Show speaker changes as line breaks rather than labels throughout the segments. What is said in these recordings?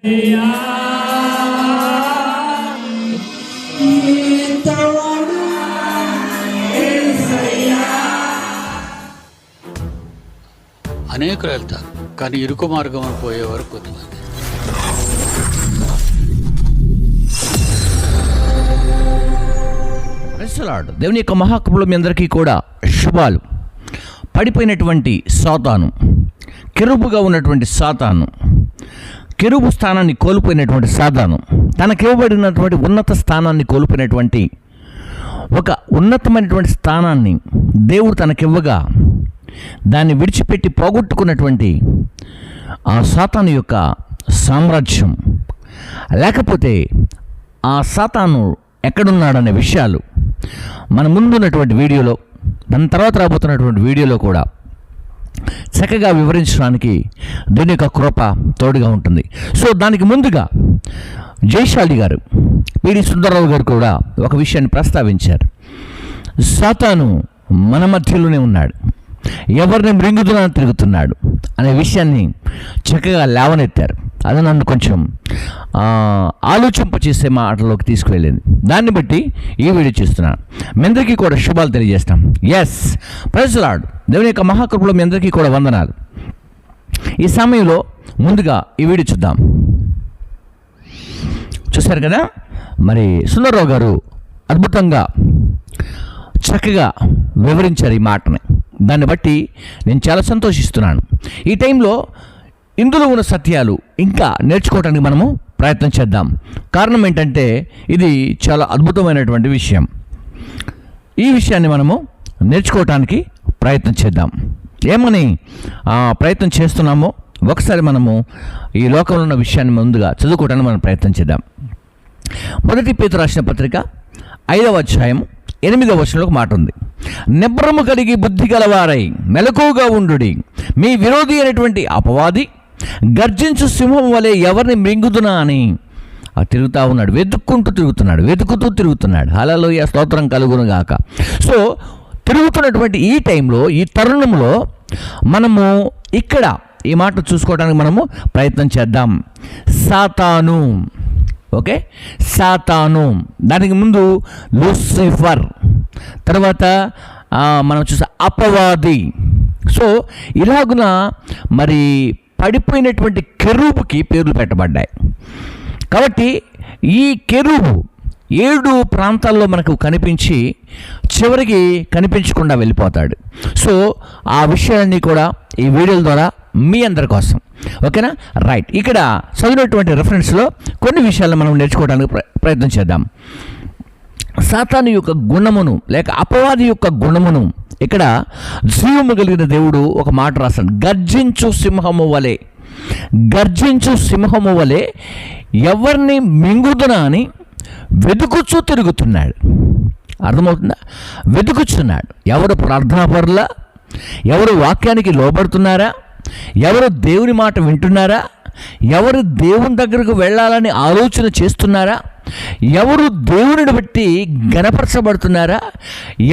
అనేకులు వెళ్తారు, కానీ ఇరుకు మార్గం పోయేవారు కొద్దిమంది.
దేవుని యొక్క మహాకృపలో మీ అందరికీ కూడా శుభాలు. పడిపోయినటువంటి సాతాను, కెరూబుగా ఉన్నటువంటి సాతాను, కెరూబు స్థానాన్ని కోల్పోయినటువంటి సాతాను, తనకివ్వబడినటువంటి ఉన్నత స్థానాన్ని కోల్పోయినటువంటి ఒక ఉన్నతమైనటువంటి స్థానాన్ని దేవుడు తనకివ్వగా దాన్ని విడిచిపెట్టి పోగొట్టుకున్నటువంటి ఆ సాతాను యొక్క సామ్రాజ్యం, లేకపోతే ఆ సాతాను ఎక్కడున్నాడనే విషయాలు మన ముందున్నటువంటి వీడియోలో, దాని తర్వాత రాబోతున్నటువంటి వీడియోలో కూడా చక్కగా వివరించడానికి దీని యొక్క కృప తోడుగా ఉంటుంది. సో దానికి ముందుగా జయశాలి గారు, పిడి సుందరరావు గారు కూడా ఒక విషయాన్ని ప్రస్తావించారు. సాతాను మన మధ్యలోనే ఉన్నాడు, ఎవరిని మృంగుదునా తిరుగుతున్నాడు అనే విషయాన్ని చక్కగా లేవనెత్తారు. అది నన్ను కొంచెం ఆలోచింపచేసే మాటలోకి తీసుకువెళ్ళింది. దాన్ని బట్టి ఈ వీడియో చేస్తున్నాను. మీ అందరికీ కూడా శుభాలు తెలియజేస్తాం. Yes, praise lord. దేవుని యొక్క మహాకృపలో మీ అందరికీ కూడా వందనాలు. ఈ సమయంలో ముందుగా ఈ వీడియో చూద్దాం. చూశారు కదా, మరి సుందరరావు గారు అద్భుతంగా చక్కగా వివరించారు ఈ మాటని. దాన్ని బట్టి నేను చాలా సంతోషిస్తున్నాను. ఈ టైంలో ఇందులో ఉన్న సత్యాలు ఇంకా నేర్చుకోవడానికి మనము ప్రయత్నం చేద్దాం. కారణం ఏంటంటే ఇది చాలా అద్భుతమైనటువంటి విషయం. ఈ విషయాన్ని మనము నేర్చుకోవటానికి ప్రయత్నం చేద్దాం. ఏమని ప్రయత్నం చేస్తున్నామో ఒకసారి మనము ఈ లోకంలో ఉన్న విషయాన్ని ముందుగా చదువుకోవడానికి మనం ప్రయత్నం చేద్దాం. మొదటి పేతురు రాసిన పత్రిక 5వ అధ్యాయం 8వ వచనంలో ఒక మాట ఉంది. నిబ్రము కలిగి బుద్ధి గలవారై మెలకువగా ఉండుడి. మీ విరోధి అయినటువంటి అపవాది గర్జించు సింహం వలె ఎవరిని మృంగుదునా అని తిరుగుతూ ఉన్నాడు. వెతుకుతూ తిరుగుతున్నాడు. హల్లెలూయా, స్తోత్రం కలుగును గాక. సో తిరుగుతున్నటువంటి ఈ టైంలో, ఈ తరుణంలో మనము ఇక్కడ ఈ మాట చూసుకోవడానికి మనము ప్రయత్నం చేద్దాం. సాతాను, ఓకే, సాతాను, దానికి ముందు లూసిఫర్, తర్వాత మనం చూసే అపవాది. సో ఇలాగున మరి పడిపోయినటువంటి కెరూబుకి పేర్లు పెట్టబడ్డాయి. కాబట్టి ఈ కెరూబు 7 ప్రాంతాల్లో మనకు కనిపించి చివరికి కనిపించకుండా వెళ్ళిపోతాడు. సో ఆ విషయాలన్నీ కూడా ఈ వీడియోల ద్వారా మీ అందరి కోసం, ఓకేనా? రైట్. ఇక్కడ చదివినటువంటి రెఫరెన్స్లో కొన్ని విషయాలను మనం నేర్చుకోవడానికి ప్రయత్నం చేద్దాం. సాతాను యొక్క గుణమును లేక అపవాది యొక్క గుణమును ఇక్కడ జీవము కలిగిన దేవుడు ఒక మాట రాస్తాడు. గర్జించు సింహము వలె ఎవరిని మింగుదునా అని వెతుకుచూ తిరుగుతున్నాడు. అర్థమవుతుందా? వెతుకుచున్నాడు. ఎవరు ప్రార్థనాపరులా? ఎవరు వాక్యానికి లోబడుతున్నారా? ఎవరు దేవుని మాట వింటున్నారా? ఎవరు దేవుని దగ్గరకు వెళ్ళాలని ఆలోచన చేస్తున్నారా? ఎవరు దేవునిని బట్టి గణపరచబడుతున్నారా?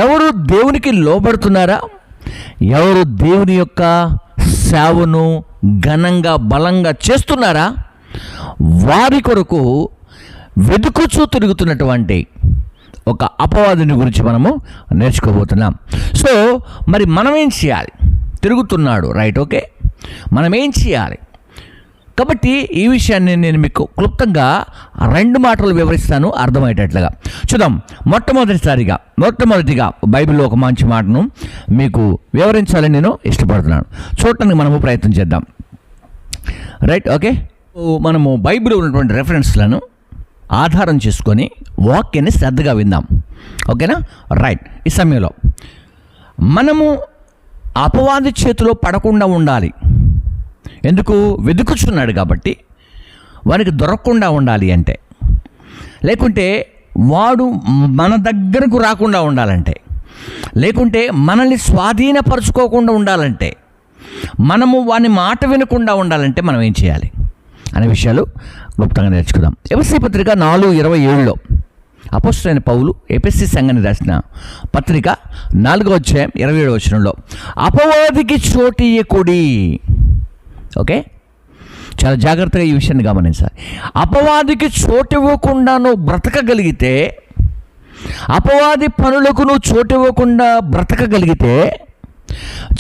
ఎవరు దేవునికి లోబడుతున్నారా? ఎవరు దేవుని యొక్క సేవను ఘనంగా బలంగా చేస్తున్నారా? వారి కొరకు వెతుకుచూ తిరుగుతున్నటువంటి ఒక అపవాదిని గురించి మనము నేర్చుకోబోతున్నాం. సో మరి మనం ఏం చేయాలి? తిరుగుతున్నాడు, రైట్, ఓకే, మనం ఏం చేయాలి? కాబట్టి ఈ విషయాన్ని నేను మీకు క్లుప్తంగా 2 మాటలు వివరిస్తాను అర్థమయ్యేటట్లుగా. చూద్దాం. మొట్టమొదటిగా బైబిల్లో ఒక మంచి మాటను మీకు వివరించాలని నేను ఇష్టపడుతున్నాను. చూడటానికి మనము ప్రయత్నం చేద్దాం. Right, okay. మనము బైబిల్లో ఉన్నటువంటి రెఫరెన్స్లను ఆధారం చేసుకొని వాక్యాన్ని శ్రద్ధగా విందాం, ఓకేనా? రైట్. ఈ సమయంలో మనము అపవాది చేతిలో పడకుండా ఉండాలి. ఎందుకు? వెతుకుచున్నాడు కాబట్టి వానికి దొరకకుండా ఉండాలి అంటే, లేకుంటే వాడు మన దగ్గరకు రాకుండా ఉండాలంటే, లేకుంటే మనల్ని స్వాధీనపరచుకోకుండా ఉండాలంటే, మనము వాని మాట వినకుండా ఉండాలంటే మనం ఏం చేయాలి అనే విషయాలు క్లుప్తంగా నేర్చుకుందాం. ఎఫెసీ పత్రిక 4:27లో అపోస్తలుడైన పౌలు ఎఫెసీ సంఘానికి రాసిన పత్రిక 4వ అధ్యాయం 27వ వచనంలో అపవాదికి చోటియ్యకుడి, ఓకే, చాలా జాగ్రత్తగా ఈ విషయాన్ని గమనించాలి. అపవాదికి చోటు ఇవ్వకుండా నువ్వు బ్రతకగలిగితే, అపవాది పనులకు నువ్వు చోటు ఇవ్వకుండా బ్రతకగలిగితే,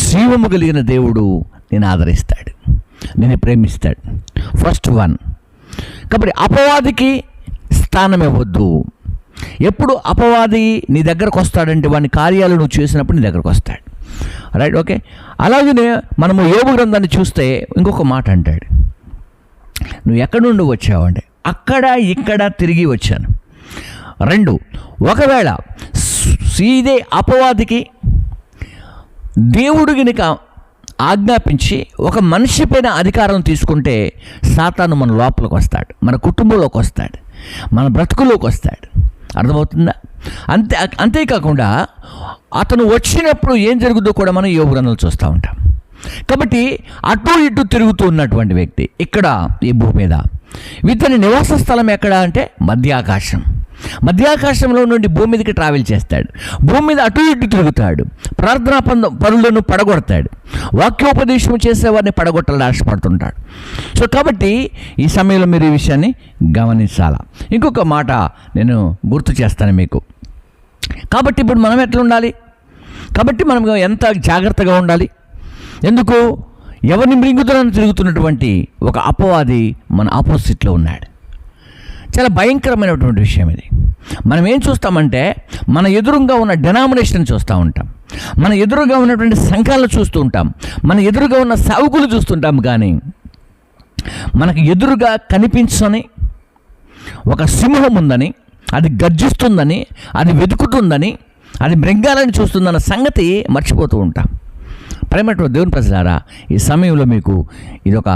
జీవము కలిగిన దేవుడు నేను ఆదరిస్తాడు, నేను ప్రేమిస్తాడు. First one. కాబట్టి అపవాదికి స్థానం ఇవ్వద్దు. ఎప్పుడు అపవాది నీ దగ్గరకు వస్తాడంటే వాని కార్యాలు నువ్వు చేసినప్పుడు నీ దగ్గరకు వస్తాడు. Right, okay. అలాగనే మనము యోబు గ్రంథాన్ని చూస్తే ఇంకొక మాట అంటాడు, నువ్వు ఎక్కడి నుండి వచ్చావంటే అక్కడ ఇక్కడ తిరిగి వచ్చాను. 2, ఒకవేళ ఇదే అపవాదికి దేవుడు గనుక ఆజ్ఞాపించి ఒక మనిషి పైన అధికారం తీసుకుంటే సాతాను మన లోపలికి వస్తాడు, మన కుటుంబంలోకి వస్తాడు, మన బ్రతుకులోకి వస్తాడు. అర్థమవుతుందా? అంతేకాకుండా అతను వచ్చినప్పుడు ఏం జరుగుతుందో కూడా మనం యోబు గ్రంథంలో చూస్తూ ఉంటాం. కాబట్టి అటు ఇటు తిరుగుతూ ఉన్నటువంటి వ్యక్తి ఇక్కడ ఈ భూమి మీద, ఇతని నివాస స్థలం ఎక్కడ అంటే మధ్యాకాశం. మధ్యాకాశంలో నుండి భూమి మీదకి ట్రావెల్ చేస్తాడు, భూమి మీద అటు ఇటు తిరుగుతాడు, ప్రార్థనా పనులను పడగొడతాడు, వాక్యోపదేశం చేసేవారిని పడగొట్టాలని ఆశపడుతుంటాడు. సో కాబట్టి ఈ సమయంలో మీరు ఈ విషయాన్ని గమనించాలా. ఇంకొక మాట నేను గుర్తు చేస్తాను మీకు. కాబట్టి ఇప్పుడు మనం ఎట్లా ఉండాలి? కాబట్టి మనం ఎంత జాగ్రత్తగా ఉండాలి? ఎందుకు? ఎవరిని మృంగుదలను తిరుగుతున్నటువంటి ఒక అపవాది మన ఆపోజిట్లో ఉన్నాడు. చాలా భయంకరమైనటువంటి విషయం ఇది. మనం ఏం చూస్తామంటే మన ఎదురుగా ఉన్న డెనామినేషన్ చూస్తూ ఉంటాం, మన ఎదురుగా ఉన్నటువంటి సంఘాలను చూస్తూ ఉంటాం, మన ఎదురుగా ఉన్న సావుకులు చూస్తుంటాం. కానీ మనకు ఎదురుగా కనిపించని ఒక సింహం ఉందని, అది గర్జిస్తుందని, అది వెతుకుతుందని, అది మృంగాలని చూస్తుందన్న సంగతి మర్చిపోతూ ఉంటాం. ప్రేమటువంటి దేవుని ప్రజలారా, ఈ సమయంలో మీకు ఇదొక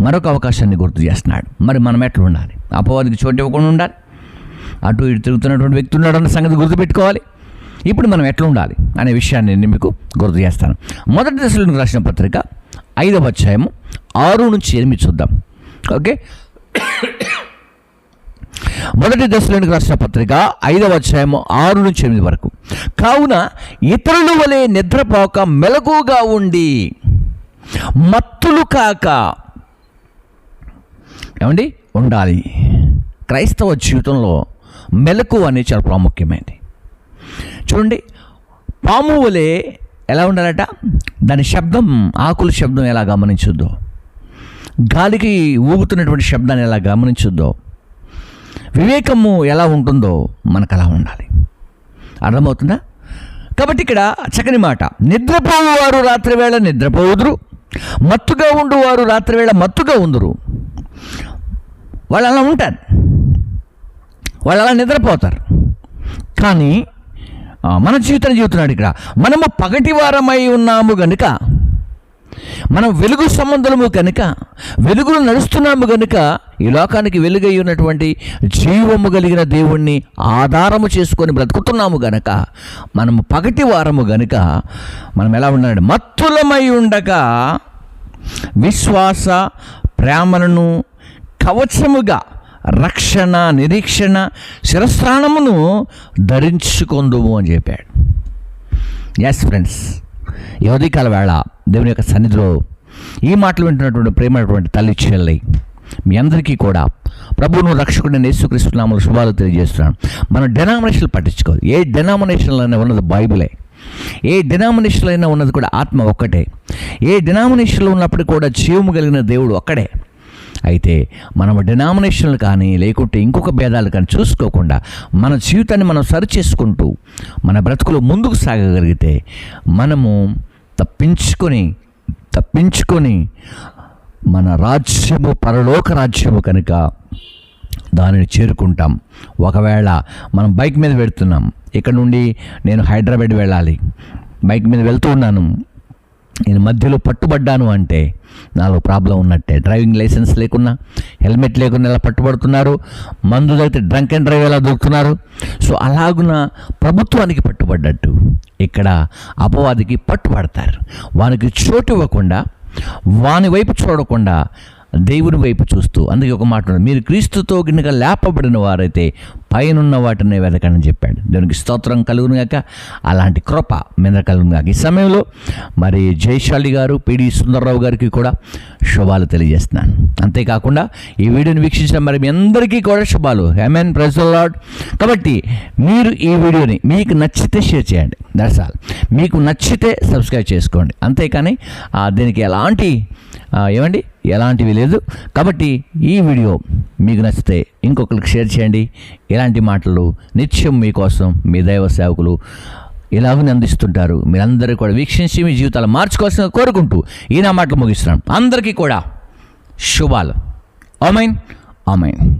మరొక అవకాశాన్ని గుర్తు చేస్తున్నాడు. మరి మనం ఎట్లా ఉండాలి? అపవాదికి చోటు ఇవ్వకుండా ఉండాలి, అటు ఇటు తిరుగుతున్నటువంటి వ్యక్తి ఉన్నాడు అన్న సంగతి గుర్తుపెట్టుకోవాలి. ఇప్పుడు మనం ఎట్లా ఉండాలి అనే విషయాన్ని నేను మీకు గుర్తు చేస్తాను. 1 దశలోనికి రాసిన పత్రిక 5వ అధ్యాయము 6 నుంచి 8 చూద్దాం. ఓకే, 1 దశలోనికి రాసిన పత్రిక 5వ అధ్యాయము 6 నుంచి 8 వరకు. కావున ఇతరుల వలె నిద్రపోక మెలకుగా ఉండి మత్తులు కాక ఏమండి ఉండాలి. క్రైస్తవ జీవితంలో మెలకు అనేది చాలా ప్రాముఖ్యమైనది. చూడండి, పాము వలె ఎలా ఉండాలట? దాని శబ్దం, ఆకుల శబ్దం ఎలా గమనించుద్దో, గాలికి ఊగుతున్నటువంటి శబ్దాన్ని ఎలా గమనించుద్దో, వివేకము ఎలా ఉంటుందో మనకు అలా ఉండాలి. అర్థమవుతుందా? కాబట్టి ఇక్కడ చక్కని మాట, నిద్రపోవువారు రాత్రివేళ నిద్రపోవుదురు, మత్తుగా ఉండువారు రాత్రివేళ మత్తుగా ఉందురు. వాళ్ళు అలా ఉంటారు, వాళ్ళు అలా నిద్రపోతారు. కానీ మన జీవితాన్ని చెబుతున్నాడు ఇక్కడ, మనము పగటి వారమై ఉన్నాము గనుక, మనం వెలుగు సంబంధము కనుక, వెలుగులో నడుస్తున్నాము కనుక, ఈ లోకానికి వెలుగై ఉన్నటువంటి జీవము కలిగిన దేవుణ్ణి ఆధారము చేసుకొని బ్రతుకుతున్నాము గనక, మనము పగటి వారము గనుక మనం ఎలా ఉండాలంటే మత్తులమై ఉండగా విశ్వాస ప్రేమలను కవచముగా రక్షణ నిరీక్షణ శిరస్త్రాణమును ధరించుకొందుము అని చెప్పాడు. ఎస్ ఫ్రెండ్స్, ఈ ఉదయకాల వేళ దేవుని యొక్క సన్నిధిలో ఈ మాటలు వింటున్నటువంటి ప్రేమైనటువంటి తల్లి చెల్లి మీ అందరికీ కూడా ప్రభువును రక్షకుడైన యేసుక్రీస్తు నామములో శుభాలు తెలియజేస్తున్నాను. మనం డెనామినేషన్లు పట్టించుకోవాలి. ఏ డెనామినేషన్లో అయినా ఉన్నది బైబిలే, ఏ డెనామినేషన్లో అయినా ఉన్నది కూడా ఆత్మ ఒక్కటే, ఏ డెనామినేషన్లో ఉన్నప్పుడు కూడా జీవము కలిగిన దేవుడు ఒక్కడే. అయితే మనం డెనామినేషన్లు కానీ లేకుంటే ఇంకొక భేదాలు కానీ చూసుకోకుండా మన జీవితాన్ని మనం సరి చేసుకుంటూ మన బ్రతుకులో ముందుకు సాగగలిగితే మనము తప్పించుకొని మన రాజ్యము పరలోక రాజ్యము కనుక దానిని చేరుకుంటాం. ఒకవేళ మనం బైక్ మీద వెళ్తున్నాం, ఇక్కడ నుండి నేను హైదరాబాద్ వెళ్ళాలి, బైక్ మీద వెళ్తూ ఉన్నాను, నేను మధ్యలో పట్టుబడ్డాను అంటే నాలో ప్రాబ్లం ఉన్నట్టే. డ్రైవింగ్ లైసెన్స్ లేకున్నా, హెల్మెట్ లేకుండా ఎలా పట్టుబడుతున్నారు, మందు తాగితే డ్రంక్ అండ్ డ్రైవ్ ఎలా దొరుకుతున్నారు. సో అలాగున ప్రభుత్వానికి పట్టుబడ్డట్టు ఇక్కడ అపవాదికి పట్టుబడతారు. వానికి చోటు ఇవ్వకుండా, వాని వైపు చూడకుండా దేవుని వైపు చూస్తూ, అందుకే ఒక మాట, మీరు క్రీస్తుతో గిన్నెగా లేపబడిన వారైతే పైనున్న వాటిని వెతకండి అని చెప్పాడు. దేవునికి స్తోత్రం కలుగును గాక. అలాంటి కృప మీద కలుగును గాక. ఈ సమయంలో మరి జయశాలి గారు, పిడి సుందర్రావు గారికి కూడా శుభాలు తెలియజేస్తున్నాను. అంతేకాకుండా ఈ వీడియోని వీక్షించిన మరి మీ అందరికీ కూడా శుభాలు. ఆమేన్, ప్రైజ్ ది లార్డ్. కాబట్టి మీరు ఈ వీడియోని మీకు నచ్చితే షేర్ చేయండి. That's all. మీకు నచ్చితే సబ్స్క్రైబ్ చేసుకోండి. అంతేకాని దీనికి ఎలాంటివి లేదు. కాబట్టి ఈ వీడియో మీకు నచ్చితే ఇంకొకరికి షేర్ చేయండి. ఇలాంటి మాటలు నిత్యం మీకోసం మీ దైవ సేవకులు ఇలాగనే అందిస్తుంటారు. మీరందరూ కూడా వీక్షించి మీ జీవితాలు మార్చుకోవాల్సిన కోరుకుంటూ ఈ నా మాటలు ముగిస్తున్నాను. అందరికీ కూడా శుభాలు. ఆమేన్, ఆమేన్.